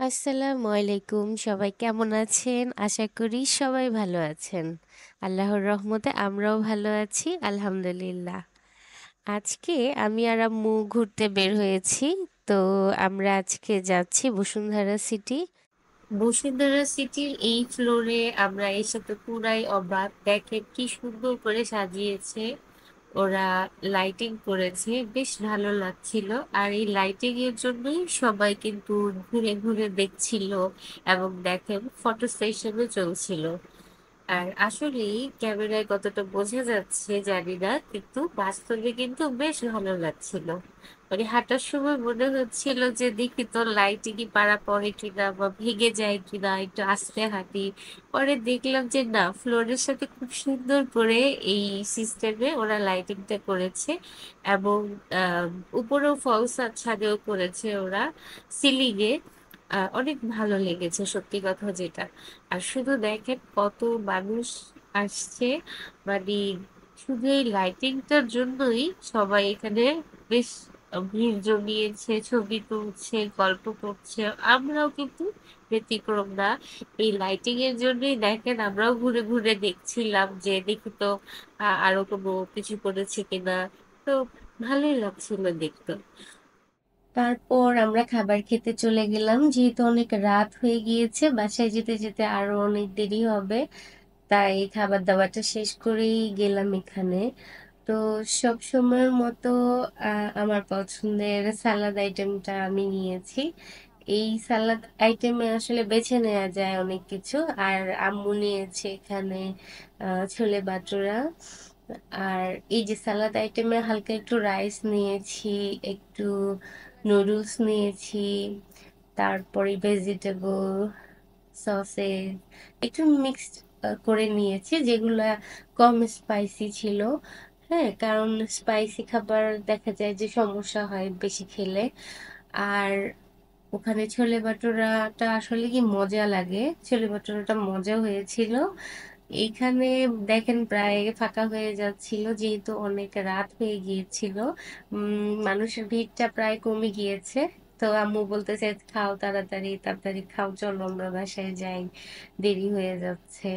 আসসালামু আলাইকুম। সবাই কেমন আছেন? আশা করি সবাই ভালো আছেন। আল্লাহর রহমতে আমরাও ভালো আছি, আলহামদুলিল্লাহ। আজকে আমি আর আম্মু ঘুরতে বের হয়েছি। তো আমরা আজকে যাচ্ছি বসুন্ধরা সিটি। বসুন্ধরা সিটির এই ফ্লোরে আমরা এসে তো পুরাই অবাক। দেখেন কি সুন্দর করে সাজিয়েছে। ওরা লাইটিং করেছে, বেশ ভালো লাগছিল। আর এই লাইটিং এর জন্যই সবাই কিন্তু ঘুরে ঘুরে দেখছিল এবং দেখেন ফটো সেশনও চলছিল। আর আসলেই ক্যামেরায় কতটা বোঝা যাচ্ছে জানি না, কিন্তু বাস্তবে কিন্তু বেশ ভালো লাগছিল। মানে হাঁটার সময় মনে হচ্ছিল যে দেখি তো লাইটিং কি পারা পড়ে কিনা বা ভেঙে যায় কিনা, একটু আস্তে হাঁটি। পরে দেখলাম যে না, ফ্লোরের সাথে খুব সুন্দর করে এই সিস্টেমে ওরা লাইটিংটা করেছে। এবং আহ উপরেও ফলস ছাদেও করেছে ওরা, সিলিং এ। অনেক ভালো লেগেছে সত্যি কথা যেটা। আর শুধু দেখেন কত মানুষ আসছে, মানে শুধু এই লাইটিংটার জন্যই সবাই এখানে বেশ ভিড় জমিয়েছে, ছবি তুলছে, গল্প করছে। আমরাও কিন্তু ব্যতিক্রম না। এই লাইটিং এর জন্যই দেখেন আমরাও ঘুরে ঘুরে দেখছিলাম যে দেখি তো আরো কোনো কিছু করেছে কিনা। তো ভালোই লাগছিল দেখতে। তারপর আমরা খাবার খেতে চলে গেলাম, যেহেতু অনেক রাত হয়ে গিয়েছে, বাসায় যেতে যেতে আরো অনেক দেরি হবে। তাই খাবার দাবারটা শেষ করেই গেলাম এখানে। তো সব সময়ের মতো আমার পছন্দের সালাদ আইটেমটা আমি নিয়েছি। এই সালাদ আইটেমে আসলে বেছে নেওয়া যায় অনেক কিছু। আর আম্মু নিয়েছে এখানে ছোলে বাটোরা। আর এই যে সালাদ আইটেমে হালকা একটু রাইস নিয়েছি, একটু নুডলস নিয়েছি, তারপরে ভেজিটেবল, সসেজ, একটু মিক্সড করে নিয়েছি, যেগুলা কম স্পাইসি ছিল। হ্যাঁ, কারণ স্পাইসি খাবার দেখা যায় যে সমস্যা হয় বেশি খেলে। আর ওখানে ছোলে ভাটুরাটা আসলে কি মজা লাগে, ছোলে ভাটুরাটা মজা হয়েছিল। এইখানে দেখেন প্রায় ফাঁকা হয়ে যাচ্ছিল, যেহেতু অনেক রাত হয়ে গিয়েছিল। মানুষের ভিড়টা প্রায় কমে গিয়েছে। তো আম্মু বলতেছে খাও, তাড়াতাড়ি তাড়াতাড়ি খাও, চলো আমরা বাসায় যাই, দেরি হয়ে যাচ্ছে।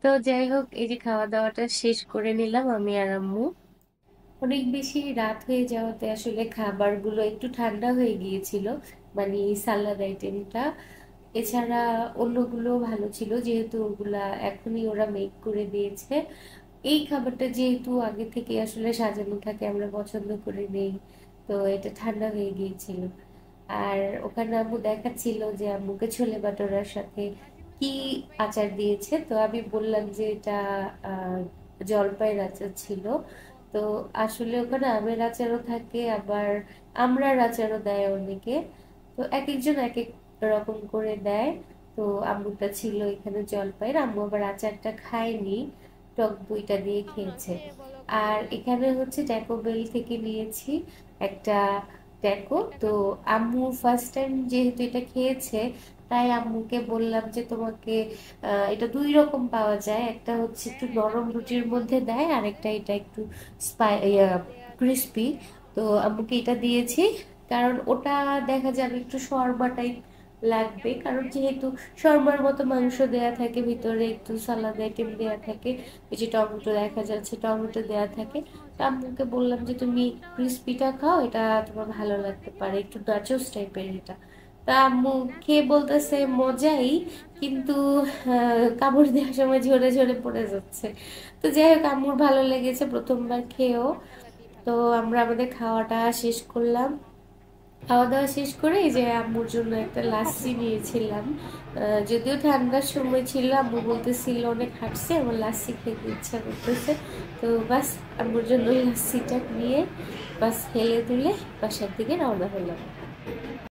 তো যাই হোক, এই যে খাওয়া দাওয়াটা শেষ করে নিলাম আমি আর আম্মু। অনেক বেশি রাত হয়ে যাওয়াতে আসলে খাবারগুলো একটু ঠান্ডা হয়ে গিয়েছিল, মানে এই সালাদ আইটেমটা। এছাড়া অন্যগুলো ভালো ছিল, যেহেতু ওগুলা এখনই ওরা মেক করে দিয়েছে। এই খাবারটা যেহেতু আগে থেকে আসলে সাজানো থাকে, আমরা পছন্দ করে নেই, তো এটা ঠান্ডা হয়ে গিয়েছিল। আর ওখানে আম্মু দেখাচ্ছিল যে আম্মুকে ছোলে বাটোরার সাথে কি আচার দিয়েছে। তো আমি বললাম যে এটা আহ জলপাইয়ের আচার ছিল। তো আসলে ওখানে আমের আচারও থাকে, আবার আমড়ার আচারও দেয় অনেকে। তো এক একজন এক এক রকম করে দেয়। তো আম্মুটা ছিল এখানে জলপাইয়ের, আম্মু আবার আচারটা খায়নি, টক দইটা দিয়ে খেয়েছে। আর এখানে হচ্ছে ট্যাকো বেল থেকে নিয়েছি একটা ট্যাকো। তো আম্মু ফার্স্ট টাইম যেহেতু এটা খেয়েছে, তাই আম্মুকে বললাম যে তোমাকে এটা দুই রকম পাওয়া যায়, একটা হচ্ছে একটু নরম রুটির মধ্যে দেয়, আর একটা এটা একটু ক্রিস্পি। তো আম্মুকে এটা দিয়েছি, কারণ ওটা দেখা যাবে একটু শর্মা টাইপ লাগবে, কারণ যেহেতু শর্মার মতো মাংস দেয়া থাকে, ভিতরে একটু সালাদ আইটেম দেয়া থাকে, এই যে টমেটো দেখা যাচ্ছে, টমেটো দেয়া থাকে। তো আম্মুকে বললাম যে তুমি ক্রিস্পিটা খাও, এটা তোমার ভালো লাগতে পারে, একটু নাচোস টাইপের এটা। তা আম্মু খেয়ে বলতেছে মজাই, কিন্তু কামড় দেওয়ার সময় ঝরে ঝরে পড়ে যাচ্ছে। তো যাই হোক, আম্মুর ভালো লেগেছে প্রথমবার খেয়েও। তো আমরা আমাদের খাওয়াটা শেষ করলাম। খাওয়া দাওয়া শেষ করে এই যে আম্মুর জন্য একটা লাস্সি নিয়েছিলাম। যদিও ঠান্ডার সময় ছিল, আম্মু বলতেছিল অনেক হাঁটছে, আমার লাস্সি খেতে ইচ্ছা করতেছে। তো বাস, আম্মুর জন্য লাস্সিটা নিয়ে বাস হেলে দুলে বাসার দিকে রওনা হলাম।